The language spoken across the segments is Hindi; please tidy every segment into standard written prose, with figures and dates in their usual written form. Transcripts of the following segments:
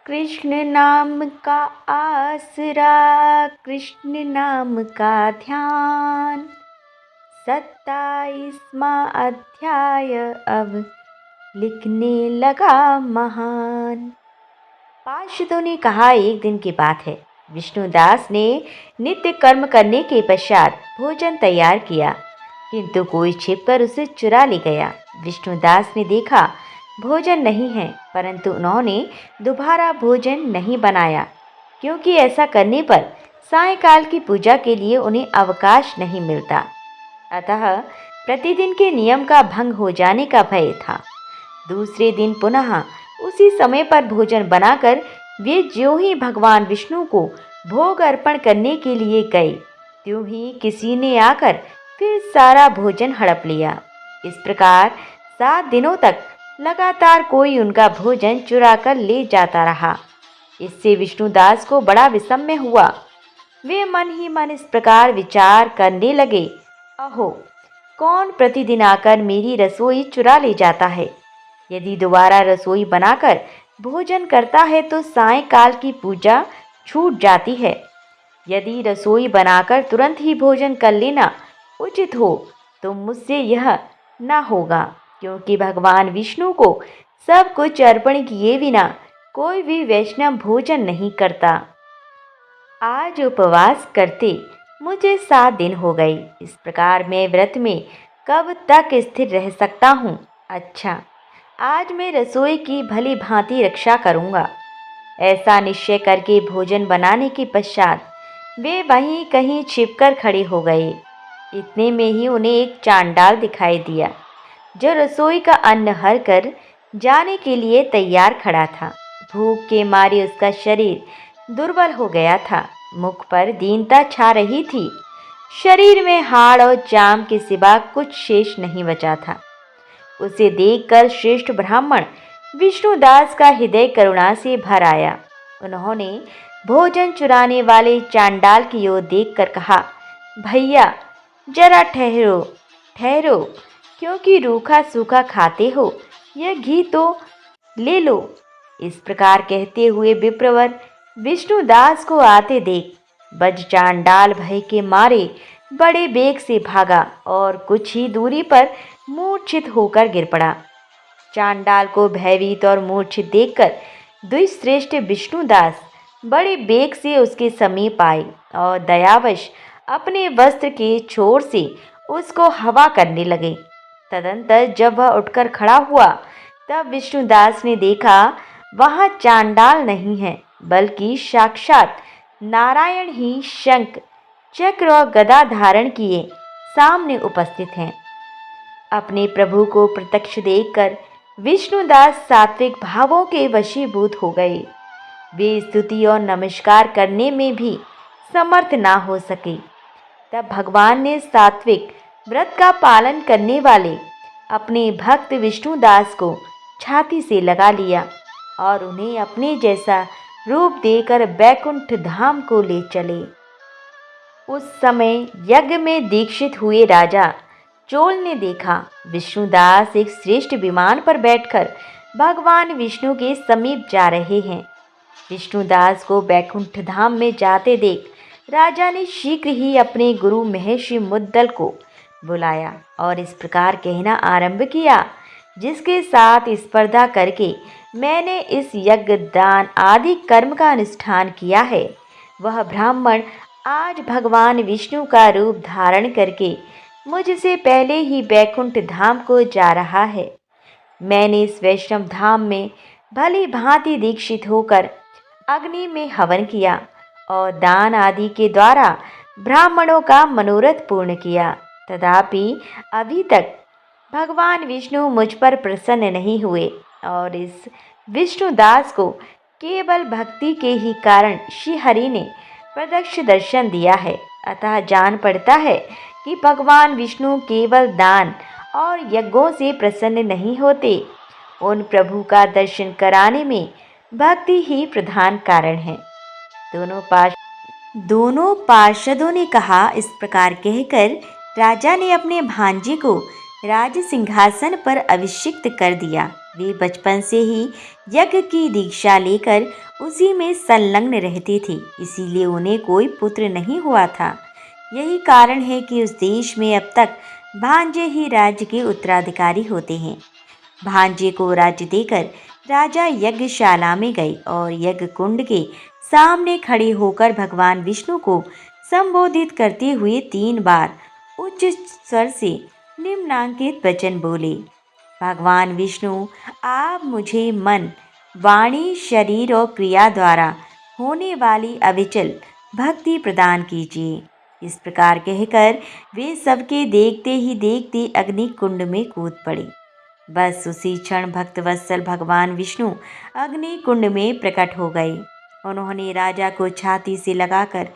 कृष्ण नाम का आसरा, कृष्ण नाम का ध्यान। 27वां अध्याय अब लिखने लगा महान। पार्षदों ने कहा, एक दिन की बात है। विष्णुदास ने नित्य कर्म करने के पश्चात भोजन तैयार किया, किंतु कोई छिपकर उसे चुरा ले गया। विष्णुदास ने देखा भोजन नहीं है, परंतु उन्होंने दोबारा भोजन नहीं बनाया, क्योंकि ऐसा करने पर सायंकाल की पूजा के लिए उन्हें अवकाश नहीं मिलता। अतः प्रतिदिन के नियम का भंग हो जाने का भय था। दूसरे दिन पुनः उसी समय पर भोजन बनाकर वे ज्यों ही भगवान विष्णु को भोग अर्पण करने के लिए गए, त्यों ही किसी ने आकर फिर सारा भोजन हड़प लिया। इस प्रकार 7 दिनों तक लगातार कोई उनका भोजन चुरा कर ले जाता रहा। इससे विष्णुदास को बड़ा विषम्य हुआ। वे मन ही मन इस प्रकार विचार करने लगे, अहो, कौन प्रतिदिन आकर मेरी रसोई चुरा ले जाता है। यदि दोबारा रसोई बनाकर भोजन करता है तो सायंकाल की पूजा छूट जाती है। यदि रसोई बनाकर तुरंत ही भोजन कर लेना उचित हो तो मुझसे यह न होगा, क्योंकि भगवान विष्णु को सब कुछ अर्पण किए बिना कोई भी वैष्णव भोजन नहीं करता। आज उपवास करते मुझे 7 दिन हो गए। इस प्रकार मैं व्रत में कब तक स्थिर रह सकता हूँ। अच्छा, आज मैं रसोई की भली भांति रक्षा करूँगा। ऐसा निश्चय करके भोजन बनाने के पश्चात वे वहीं कहीं छिपकर खड़े हो गए। इतने में ही उन्हें एक चांडाल दिखाई दिया, जो रसोई का अन्न हर कर जाने के लिए तैयार खड़ा था। भूख के मारे उसका शरीर दुर्बल हो गया था, मुख पर दीनता छा रही थी, शरीर में हाड़ और चाम के सिवा कुछ शेष नहीं बचा था। उसे देखकर श्रेष्ठ ब्राह्मण विष्णुदास का हृदय करुणा से भर आया। उन्होंने भोजन चुराने वाले चांडाल की ओर देखकर कहा, भैया जरा ठहरो ठहरो, क्योंकि रूखा सूखा खाते हो, यह घी तो ले लो। इस प्रकार कहते हुए विप्रवर विष्णुदास को आते देख बज चांडाल भय के मारे बड़े बेग से भागा और कुछ ही दूरी पर मूर्छित होकर गिर पड़ा। चांडाल को भयभीत और मूर्छित देखकर द्विश्रेष्ठ विष्णुदास बड़े बेग से उसके समीप आए और दयावश अपने वस्त्र के छोर से उसको हवा करने लगे। तदंतर जब वह उठकर खड़ा हुआ तब विष्णुदास ने देखा वहां चांडाल नहीं है, बल्कि साक्षात नारायण ही शंख चक्र और गदा धारण किए सामने उपस्थित हैं। अपने प्रभु को प्रत्यक्ष देखकर विष्णुदास सात्विक भावों के वशीभूत हो गए। वे स्तुति और नमस्कार करने में भी समर्थ ना हो सके। तब भगवान ने सात्विक व्रत का पालन करने वाले अपने भक्त विष्णुदास को छाती से लगा लिया और उन्हें अपने जैसा रूप देकर बैकुंठ धाम को ले चले। उस समय यज्ञ में दीक्षित हुए राजा चोल ने देखा विष्णुदास एक श्रेष्ठ विमान पर बैठकर भगवान विष्णु के समीप जा रहे हैं। विष्णुदास को बैकुंठ धाम में जाते देख राजा ने शीघ्र ही अपने गुरु महर्षि मुद्दल को बुलाया और इस प्रकार कहना आरंभ किया, जिसके साथ स्पर्धा करके मैंने इस यज्ञ दान आदि कर्म का अनुष्ठान किया है, वह ब्राह्मण आज भगवान विष्णु का रूप धारण करके मुझसे पहले ही बैकुंठ धाम को जा रहा है। मैंने इस वैष्णव धाम में भली भांति दीक्षित होकर अग्नि में हवन किया और दान आदि के द्वारा ब्राह्मणों का मनोरथ पूर्ण किया। तथापि अभी तक भगवान विष्णु मुझ पर प्रसन्न नहीं हुए और इस विष्णुदास को केवल भक्ति के ही कारण श्री हरि ने प्रत्यक्ष दर्शन दिया है। अतः जान पड़ता है कि भगवान विष्णु केवल दान और यज्ञों से प्रसन्न नहीं होते, उन प्रभु का दर्शन कराने में भक्ति ही प्रधान कारण है। दोनों पार्षदों ने कहा। इस प्रकार कहकर राजा ने अपने भांजे को राज सिंहासन पर अभिषिक्त कर दिया। वे बचपन से ही यज्ञ की दीक्षा लेकर उसी में संलग्न रहती थी, इसीलिए उन्हें कोई पुत्र नहीं हुआ था। यही कारण है कि उस देश में अब तक भांजे ही राज्य के उत्तराधिकारी होते हैं। भांजे को राज्य देकर राजा यज्ञशाला में गए और यज्ञ कुंड के सामने खड़े होकर भगवान विष्णु को संबोधित करते हुए 3 बार उच्च स्वर से निम्नांकित वचन बोले। भगवान विष्णु, आप मुझे मन, वाणी, शरीर और क्रिया द्वारा होने वाली अविचल भक्ति प्रदान कीजिए। इस प्रकार कहकर वे सबके देखते ही देखते अग्नि कुंड में कूद पड़े। बस उसी क्षण भक्तवत्सल भगवान विष्णु अग्नि कुंड में प्रकट हो गए। उन्होंने राजा को छाती से लगाकर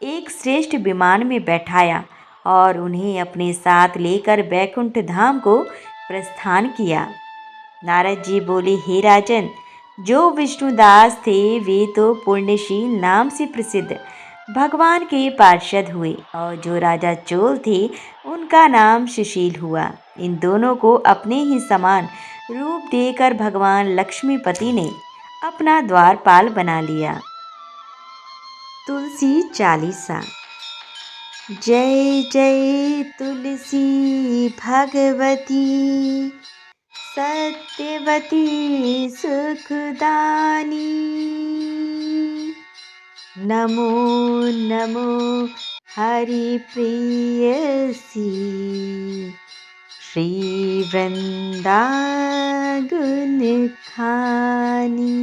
एक श्रेष्ठ विमान में बैठाया और उन्हें अपने साथ लेकर बैकुंठ धाम को प्रस्थान किया। नारद जी बोले, हे राजन, जो विष्णुदास थे वे तो पुण्यशील नाम से प्रसिद्ध भगवान के पार्षद हुए और जो राजा चोल थे उनका नाम सुशील हुआ। इन दोनों को अपने ही समान रूप देकर भगवान लक्ष्मीपति ने अपना द्वारपाल बना लिया। तुलसी चालीसा। जय जय तुलसी भगवती, सत्यवती सुखदानी। नमो नमो हरि प्रियसी, श्री वृंदा गुण खानी।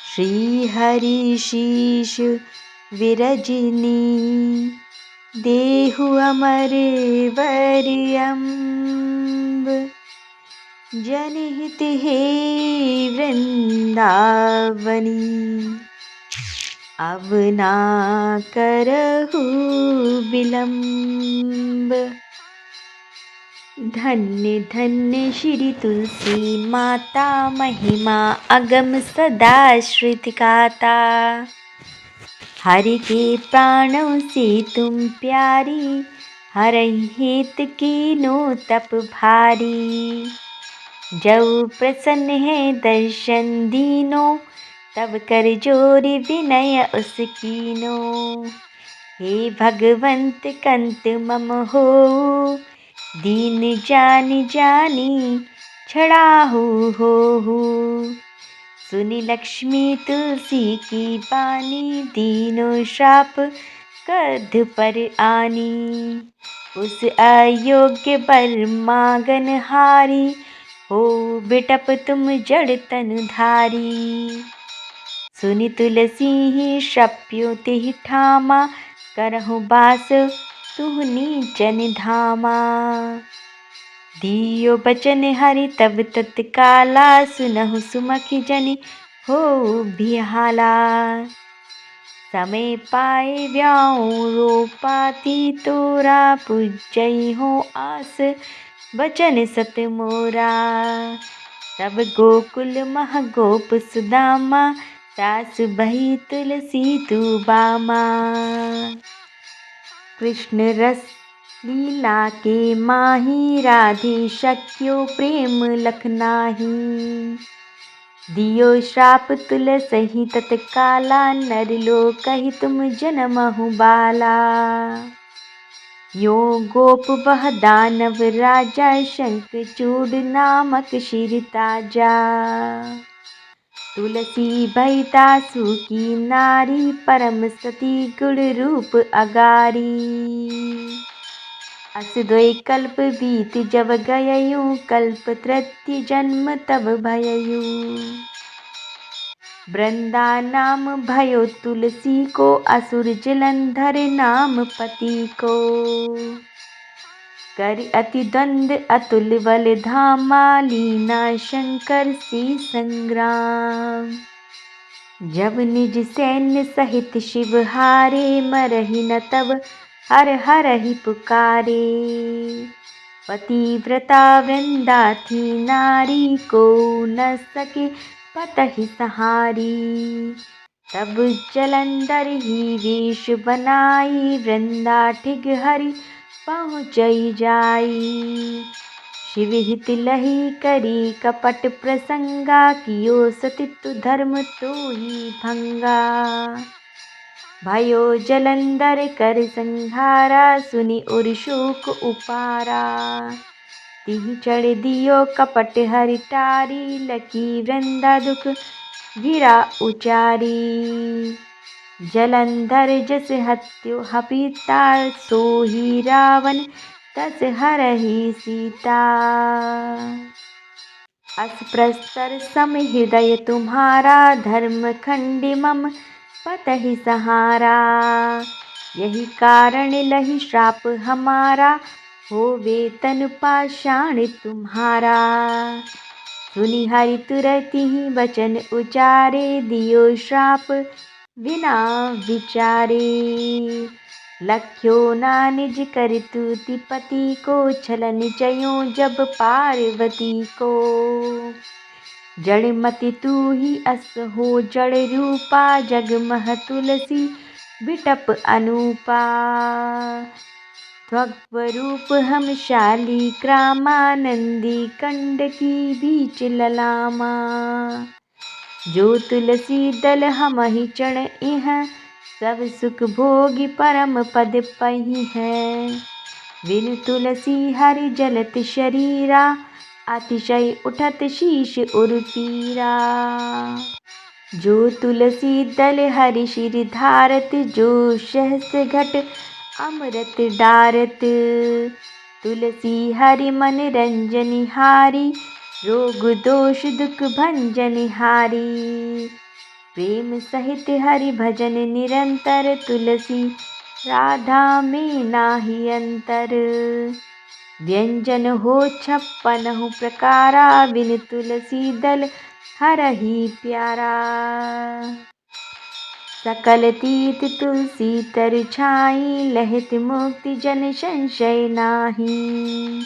श्री हरि शीश विरजनी, देहु अमर वरियम्ब। जनहित हे वृंदावनी, अब ना करहु विलम्ब। धन्य धन्य श्री तुलसी माता, महिमा अगम सदा श्रुति गाता। हरि के प्राणों से तुम प्यारी, हरहि हेत कीनो तप भारी। जब प्रसन्न है दर्शन दीनो, तब कर जोरि विनय उस कीनो। हे भगवंत कंत मम हो, दीन जानि जानि छड़ाहु हो। सुनि लक्ष्मी तुलसी की बानी, दीनो श्राप कद्ध पर आनी। उस अयोग्य बर मांगन हारी, हो बिटप तुम जड़ तन धारी। सुनि तुलसी ही शप्यो तिहि ठामा, करहु बास तुह नीचन धामा। दियो बचन हरि तब तत्काला, सुनहु सुमखि जनि हो बिहाला। समय पाए व्याऊं रोपाती तोरा, पुजई हो आस बचन सत मोरा। तब गोकुल मह गोप सुदामा, दास बही तुलसी तू बामा। कृष्ण रस लीला के माही, राधे शक्यो प्रेम लख नाही। दियो श्राप तुलसहि तत्काला, नर लोकहि तुम जनमहु बाला। यो गोप बह दानव राजा, शंखचूड नामक शिर ताजा। तुलसी भई दासु की नारी, परम सती गुण रूप अगारी। अस द्वै कल्प बीत जब गययु, कल्प तृतीय जन्म तब भययु। वृंदा नाम भयो तुलसी को, असुर जलंधर नाम पति को। कर अति द्वंद अतुल बल धामा, लीना शंकर से संग्राम। जब निज सैन्य सहित शिव हारे, मरहि न तब हर हरहि पुकारे। पतिव्रता वृंदा थी नारी, को न सके पतहि सहारी। तब जलंधर ही वेश बनाई, वृंदा ठिग हरि पहुँचई जाई। शिव हित लही करी कपट प्रसंगा, कियो सतित्व धर्म तो ही भंगा। भयो जलंधर कर संहारा, सुनि उर शोक उपारा। तिहि चढ़ दियो कपट हरि टारी, लकी वृंदा दुख गिरा उचारी। जलंधर जस हत्यो हपिता, सोही रावण तस हरहि सीता। अस प्रस्तर सम हृदय तुम्हारा, धर्म खंडी मम पतहि सहारा। यही कारण लही श्राप हमारा, होवे तन पाषाण तुम्हारा। सुनि हरि तुरत ही वचन उचारे, दियो श्राप बिना विचारे। लख्यो ना निज कर तूति पति को, छलन चयो जब पार्वती को। जड़मति तू ही अस हो जड़ रूपा, जगमह तुलसी बिटप अनूपा। त्वरूप हम शाली क्रामा, नंदी कंड की बीच ललामा। जो तुलसी दल हमहि चढ़ इह, सब सुख भोगी परम पद पही है। बिनु तुलसी हरि जलत शरीरा, अतिशय उठत शीश उर पीरा। जो तुलसी दल हरि शिर धारत, जो सहस घट अमृत डारत। तुलसी हरि मन रंजनिहारी, रोग दोष दुख भंजनहारी। प्रेम सहित हरि भजन निरंतर, तुलसी राधा में नाही अंतर। व्यंजन हो 56 प्रकारा, बिन तुलसी दल हरहि प्यारा। सकल तीर्थ तुलसी तर छाई, लहत मुक्ति जन संशय नाही।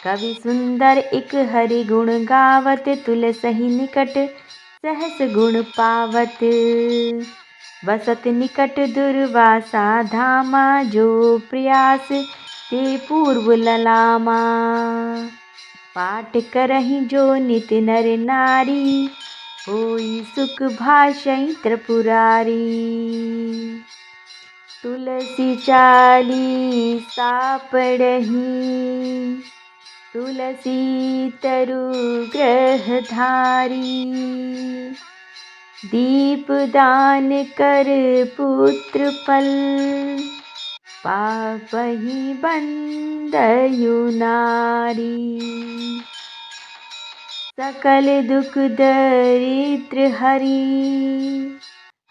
कवि सुंदर एक हरि गुण गावत, तुलसहि निकट सहस गुण पावत। बसत निकट दुर्वासा धामा, जो प्रयास ते पूर्व ललामा। पाठ करहि जो नित नर नारी, होई सुख भाषइ त्रिपुरारी। तुलसी चालीसा पढ़हि, तुलसी तरु ग्रह धारी। दीप दान कर पुत्र फल, पापहि बंदयु नारी। सकल दुख दरिद्र हरि,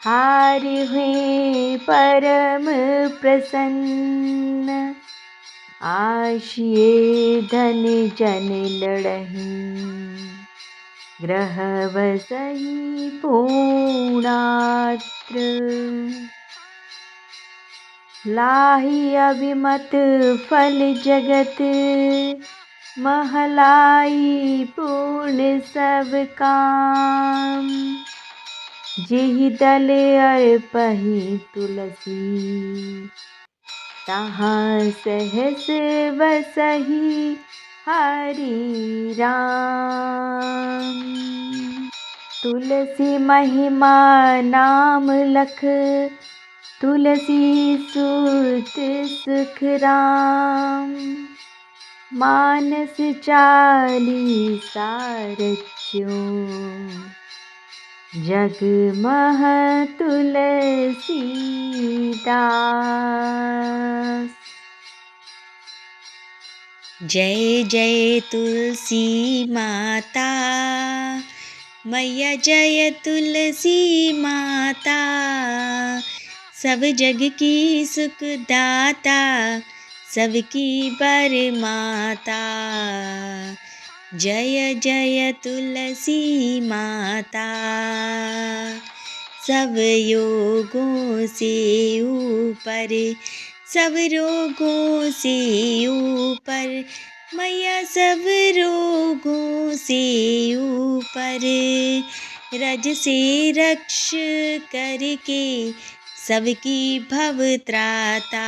हारि हुए परम प्रसन्न। आशिए धन जन लड़हि, ग्रह बसहि पूर्णात्र। लाहि अभिमत फल जगत, महलाई पूर्ण सब काम। जेहि दल अर्पहि तुलसी, तहाँ सहस बसहि हरि राम। तुलसी महिमा नाम लख, तुलसी सुत सुख राम। मानस चालीसा रच्यो, जग मह तुलसी दास। जय जय तुलसी माता, मैया जय तुलसी माता। सब जग की सुख दाता, सबकी बर माता। जय जय तुलसी माता। सब योगों से ऊपर, सब रोगों से ऊपर, मैया सब रोगों से ऊपर। रज से रक्ष करके सबकी भव त्राता।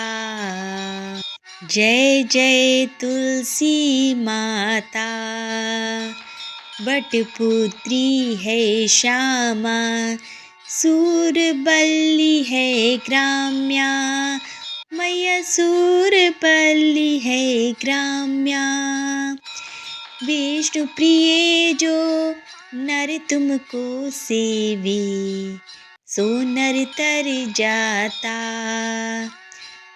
जय जय तुलसी माता, बटपुत्री है श्यामा, सूरबल्ली है ग्राम्या, मैया सूरबल्ली है ग्राम्या। विष्णु प्रिय जो नर तुमको सेवी, सो नर तर जाता।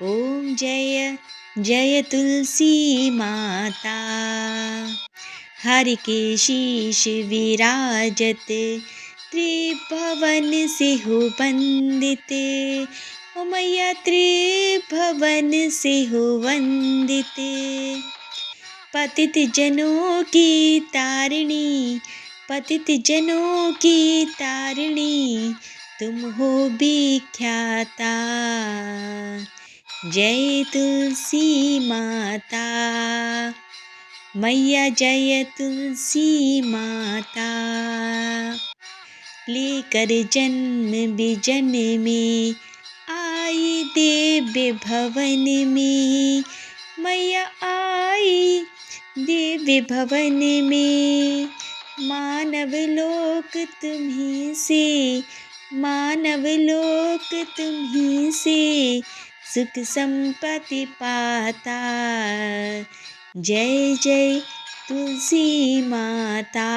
ओम जय जय तुलसी माता। हर के शीश विराजत, त्रिभुवन से हो वंदित। ओ मैया त्रिभुवन से हो वंदित। पतित जनों की तारिणी, पतित जनों की तारिणी, तुम हो विख्याता। जय तुलसी माता, मैया जय तुलसी माता। लेकर जन्म विजन में, आई दिव्य भवन में, मैया आई दिव्य भवन में। मानव लोक तुम्हीं से, मानव लोक तुम्हीं से, सुख संपत्ति पाता। जय जय तुलसी माता।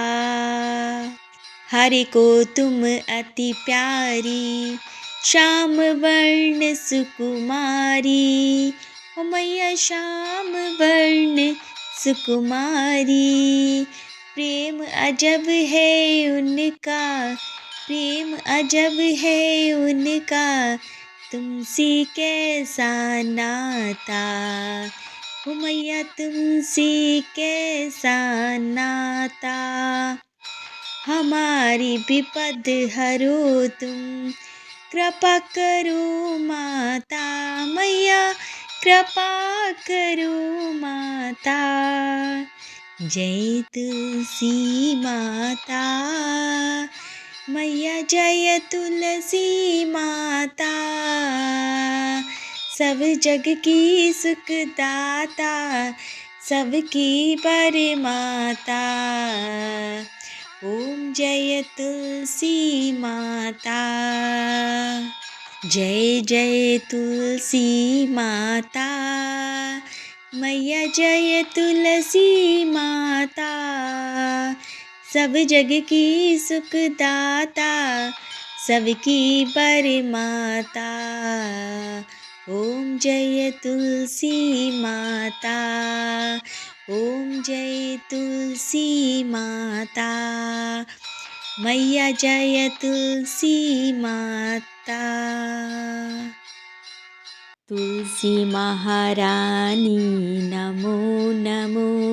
हरि को तुम अति प्यारी, श्याम वर्ण सुकुमारी। ओ मैया श्याम वर्ण सुकुमारी। प्रेम अजब है उनका, प्रेम अजब है उनका, तुमसे कैसा नाता। ओ मैया तुमसे कैसा नाता। हमारी विपद हरो तुम, कृपा करो माता। मैया कृपा करो माता। जय तुलसी माता, मैया जय तुलसी माता। सब जग की सुखदाता, सबकी परमाता। ओम जय तुलसी माता। जय जय तुलसी माता, मैया जय तुलसी माता। सब जग की सुखदाता, सबकी परमाता। ओम जय तुलसी माता, ओम जय तुलसी माता। मैया जय तुलसी माता। तुलसी महारानी नमो नमो,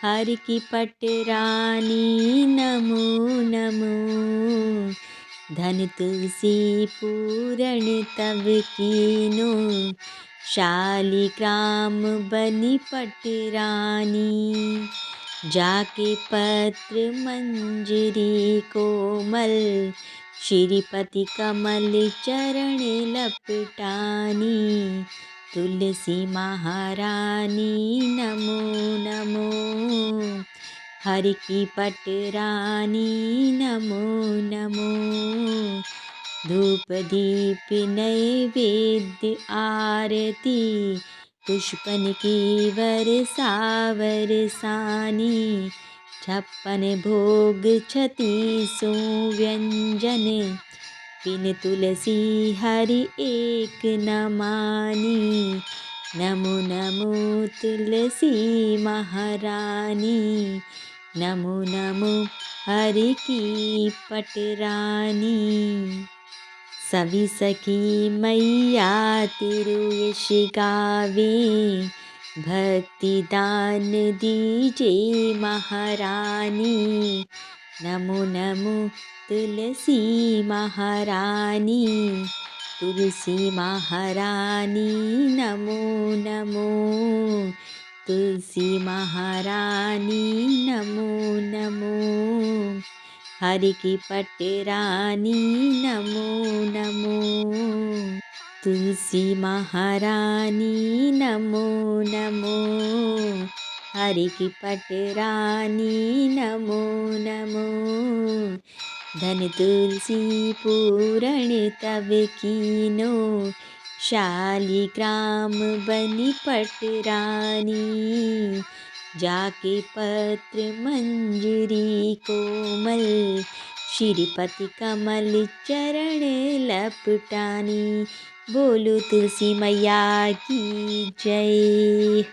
हर की पटरानी नमो नमो। धन तुलसी पूरण तब कीनो, शालिग्राम बनी पटरानी। जाके पत्र मंजरी कोमल, श्रीपति कमल चरण लपटानी। तुलसी महारानी नमो नमो, हर की पटरानी नमो नमो। धूप दीप नैवेद्य आरती, पुष्पन की वर्षा बरसानी। 56 भोग 36 व्यंजन, बिन तुलसी हरि एक न मानी। नमो नमो तुलसी महारानी, नमो नमो हरि की पटरानी। सभी सखी मैया तेरो यश गावे, भक्ति दान दीजे महारानी। नमो नमो तुलसी महारानी, तुलसी महारानी नमो नमो। तुलसी महारानी नमो नमो, हरि की पटरानी नमो नमो। तुलसी महारानी नमो नमो, हरि की पटरानी नमो नमो। धन तुलसी पूरण तब कीनो, शालिग्राम बनी पटरानी। जाके पत्र मंजरी कोमल, श्रीपति कमल चरण लपटानी। बोलो तुलसी मैया की जय।